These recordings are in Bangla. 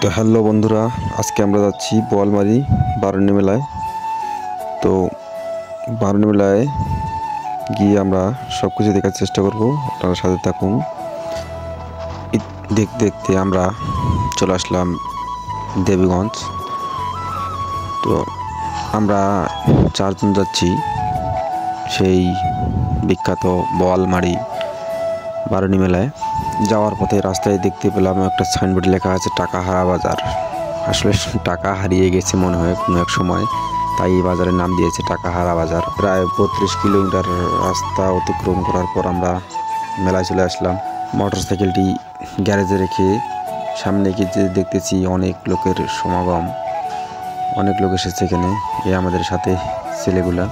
তো হ্যালো বন্ধুরা, আজকে আমরা যাচ্ছি বোয়ালমারি বারুণী মেলায়। তো বারুণী মেলায় গিয়ে আমরা সব কিছু দেখার চেষ্টা করব, আপনারা সাথে থাকুন। দেখতে দেখতে আমরা চলে আসলাম দেবীগঞ্জ। তো আমরা চারজন যাচ্ছি সেই বিখ্যাত বোয়ালমারি বারুণী মেলায়। যাওয়ার পথে রাস্তায় দেখতে পেলাম একটা সাইনবোর্ড লেখা আছে টাকাহারা বাজার। আসলে টাকা হারিয়ে গেছে মনে হয় কোনো এক সময়, তাই এই বাজারের নাম দিয়েছে টাকাহারা বাজার। প্রায় 32 কিলোমিটার রাস্তা অতিক্রম করার পর আমরা মেলায় চলে আসলাম। মোটরসাইকেলটি গ্যারেজে রেখে সামনে গিয়ে দেখতেছি অনেক লোকের সমাগম, অনেক লোক এসেছে এখানে। আমাদের সাথে ছেলেগুলা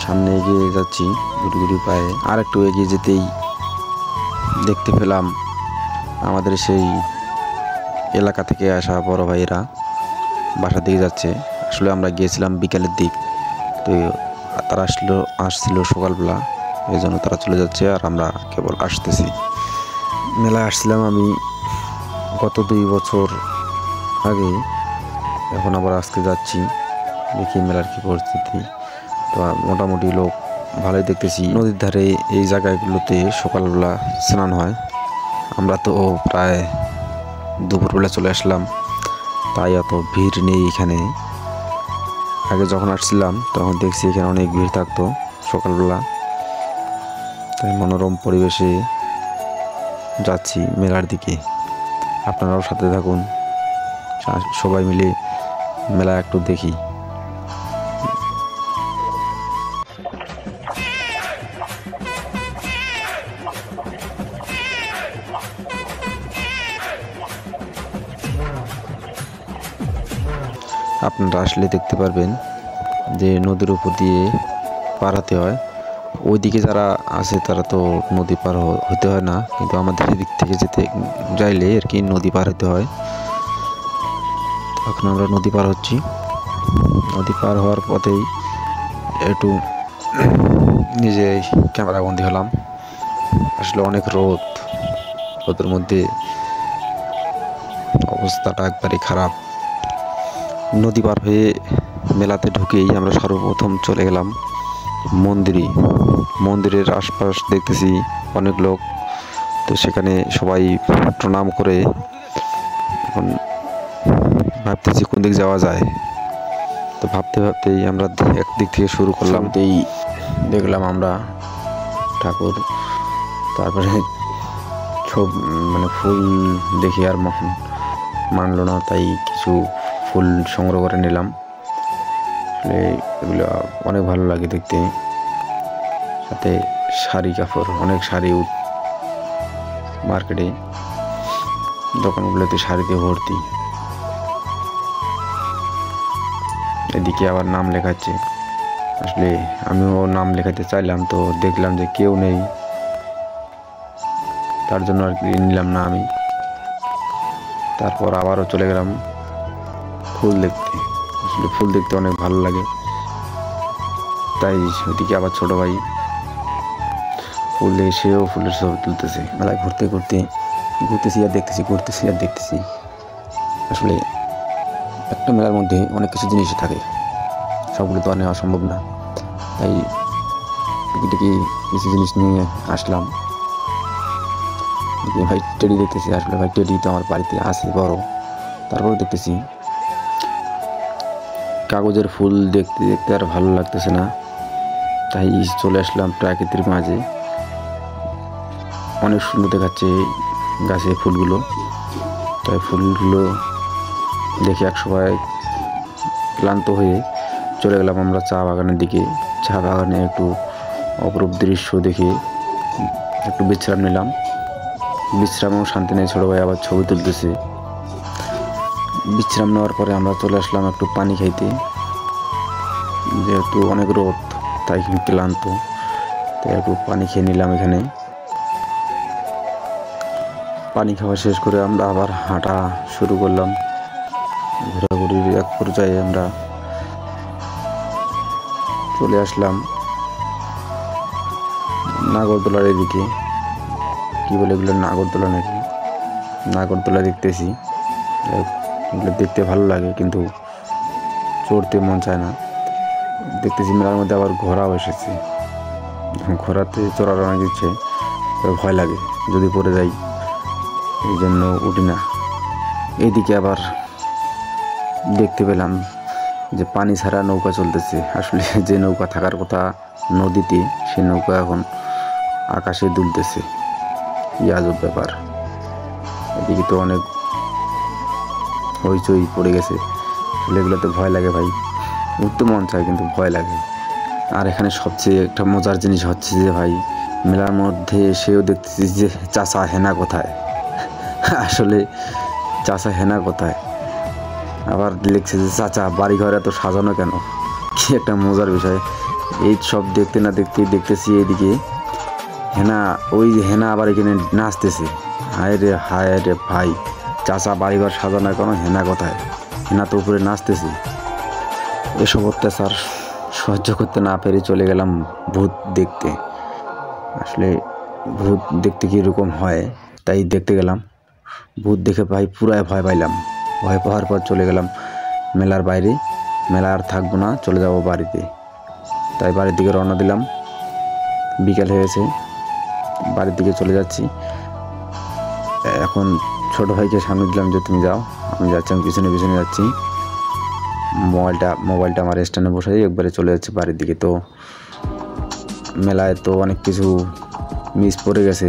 সামনে এগিয়ে যাচ্ছি গুটি গুটি পায়ে। আর একটু এগিয়ে যেতেই দেখতে পেলাম আমাদের সেই এলাকা থেকে আসা বড় ভাইয়েরা বাসার দিকে যাচ্ছে। আসলে আমরা গিয়েছিলাম বিকালের দিক, তো তারা আসছিল সকালবেলা, এই জন্য তারা চলে যাচ্ছে আর আমরা কেবল আসতেছি। মেলায় আসছিলাম আমি গত 2 বছর আগে, এখন আবার আজকে যাচ্ছি, দেখি মেলার কী পরিস্থিতি। তো মোটামুটি লোক ভালোই দেখতেছি। নদীর ধারে এই জায়গাগুলোতে সকালবেলা স্নান হয়। আমরা তো প্রায় দুপুরবেলা চলে আসলাম, তাই অত ভিড় নেই এখানে। আগে যখন আসছিলাম তখন দেখছি এখানে অনেক ভিড় থাকতো সকালবেলা। তাই মনোরম পরিবেশে যাচ্ছি মেলার দিকে। আপনারাও সাথে থাকুন, সবাই মিলে মেলা একটু দেখি। আপনারা আসলে দেখতে পারবেন যে নদীর উপর দিয়ে পার হতে হয়। ওইদিকে যারা আছে তারা তো নদী পার হতে হয় না, কিন্তু আমাদের এদিক থেকে যাইলে আর কি নদী পার হতে হয়। এখন আমরা নদী পার হচ্ছি। নদী পার হওয়ার পথেই একটু নিজে ক্যামেরা বন্দি হলাম। আসলে অনেক রোদের মধ্যে অবস্থাটা একবারে খারাপ। নদী পার হয়ে মেলাতে ঢুকেই আমরা সর্বপ্রথম চলে গেলাম মন্দিরের আশপাশ দেখতেছি অনেক লোক। তো সেখানে সবাই প্রণাম করে এখন ভাবতেছি কোন দিক যাওয়া যায়। তো ভাবতেই আমরা একদিক থেকে শুরু করলাম। দেখলাম আমরা ঠাকুর, তারপরে ফুল দেখি আর মানলো না, তাই কিছু ফুল সংগ্রহ করে নিলাম। আসলে এগুলো অনেক ভালো লাগে দেখতে। সাথে শাড়ি কাপড়, অনেক শাড়ি মার্কেটে দোকানগুলোতে শাড়িতে ভর্তি। এদিকে আবার নাম লেখাচ্ছে। আসলে আমিও নাম লেখাতে চাইলাম, তো দেখলাম যে কেউ নেই, তার জন্য আর কি নিলাম না আমি। তারপর আবারও চলে গেলাম ফুল দেখতে। আসলে ফুল দেখতে অনেক ভালো লাগে, তাই ওদিকে আবার ছোট ভাই ফুল দেখে সেও ফুলের ছবি তুলতেছে। মেলায় ঘুরতেছি আর দেখতেছি। আসলে একটা মেলার মধ্যে অনেক কিছু জিনিস থাকে, সবগুলো তো নেওয়া সম্ভব না, তাই কিছু জিনিস নিয়ে আসলাম। ভাই টেডি দেখতেছি। আসলে ভাই টেডি তো আমার বাড়িতে আছে বড়, তারপরে দেখতেছি কাগজের ফুল দেখতে দেখতে আর ভালো লাগতেছে না, তাই চলে আসলাম প্রাকৃতির মাঝে। অনেক সুন্দর দেখাচ্ছে গাছে ফুলগুলো, তাই ফুলগুলো দেখে একসময় ক্লান্ত হয়ে চলে গেলাম আমরা চা বাগানের দিকে। চা বাগানে একটু অপরূপ দৃশ্য দেখে একটু বিশ্রাম নিলাম। বিশ্রামেও শান্তি নেই, ছোটো ভাই আবার ছবি তুলতেছে। বিশ্রাম নেওয়ার পরে আমরা চলে আসলাম একটু পানি খাইতে, যেহেতু অনেক রোদ তাই ক্লান্ত, তাই একটু পানি খেয়ে নিলাম এখানে। পানি খাওয়া শেষ করে আমরা আবার হাঁটা শুরু করলাম। ঘোরাঘুরির এক পর্যায়ে আমরা চলে আসলাম নাগরদোলার এদিকে। কি বলে এগুলো, নাগরদোলা নাকি? নাগরদোলা দেখতেছি। এগুলো দেখতে ভালো লাগে কিন্তু চড়তে মন চায় না। দেখতেছি মেলার মধ্যে আবার ঘোড়াও এসেছে। ঘোড়াতে চড়ার অনেক ইচ্ছে, ভয় লাগে যদি পড়ে যাই, এই জন্য উঠি না। এইদিকে আবার দেখতে পেলাম যে পানি ছাড়া নৌকা চলতেছে। আসলে যে নৌকা থাকার কথা নদীতে, সে নৌকা এখন আকাশে দুলতেছে। কি আজব ব্যাপার। এদিকে তো অনেক হইচই পড়ে গেছে। আসলে এগুলোতে ভয় লাগে ভাই, উঠতে মন চায় কিন্তু ভয় লাগে। আর এখানে সবচেয়ে একটা মজার জিনিস হচ্ছে যে ভাই, মেলার মধ্যে এসেও দেখতেছি যে চাচা হেনা কোথায়। আসলে চাচা হেনা কোথায়, আবার লিখছে যে চাচা বাড়িঘর এত সাজানো কেন। কি একটা মজার বিষয়। এই সব দেখতে না দেখতেই দেখতেছি এইদিকে হেনা, ওই হেনা আবার এখানে নাচতেছে। হায় রে ভাই, চাচা বাড়িঘর সাজানো কেন, হেনা কোথায়? হেনা তো উপরে নাচতেছে। এসব অত্যাচার সহ্য করতে না পেরে চলে গেলাম ভূত দেখতে। আসলে ভূত দেখতে কীরকম হয় তাই দেখতে গেলাম। ভূত দেখে ভাই পুরাই ভয় পাইলাম। ভয় পাওয়ার পর চলে গেলাম মেলার বাইরে। মেলা আর থাকবো না, চলে যাব বাড়িতে। তাই বাড়ির দিকে রওনা দিলাম। বিকেল হয়েছে, বাড়ির দিকে চলে যাচ্ছি। এখন ছোট ভাইকে সামনে দিলাম যে তুমি যাও, আমি যাচ্ছি। আমি পিছনে পিছনে যাচ্ছি। মোবাইলটা আমার স্ট্যান্ডে বসাই একবারে চলে যাচ্ছে বাড়ির দিকে। তো মেলায় তো অনেক কিছু মিস পড়ে গেছে,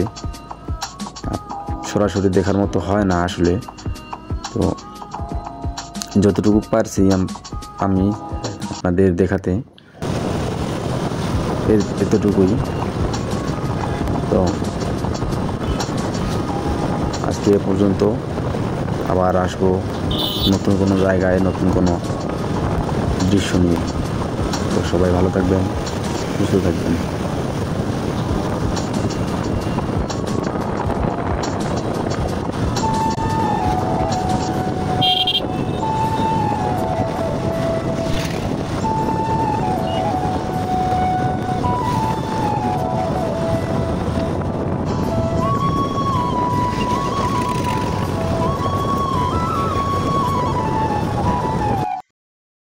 সরাসরি দেখার মতো হয় না আসলে। তো যতটুকু পারছি আমি আপনাদের দেখাতে, এতটুকুই। তো আজকে এ পর্যন্ত, আবার আসবো নতুন কোনো জায়গায়, নতুন কোনো দৃশ্য নিয়ে। তো সবাই ভালো থাকবেন, সুস্থ থাকবেন।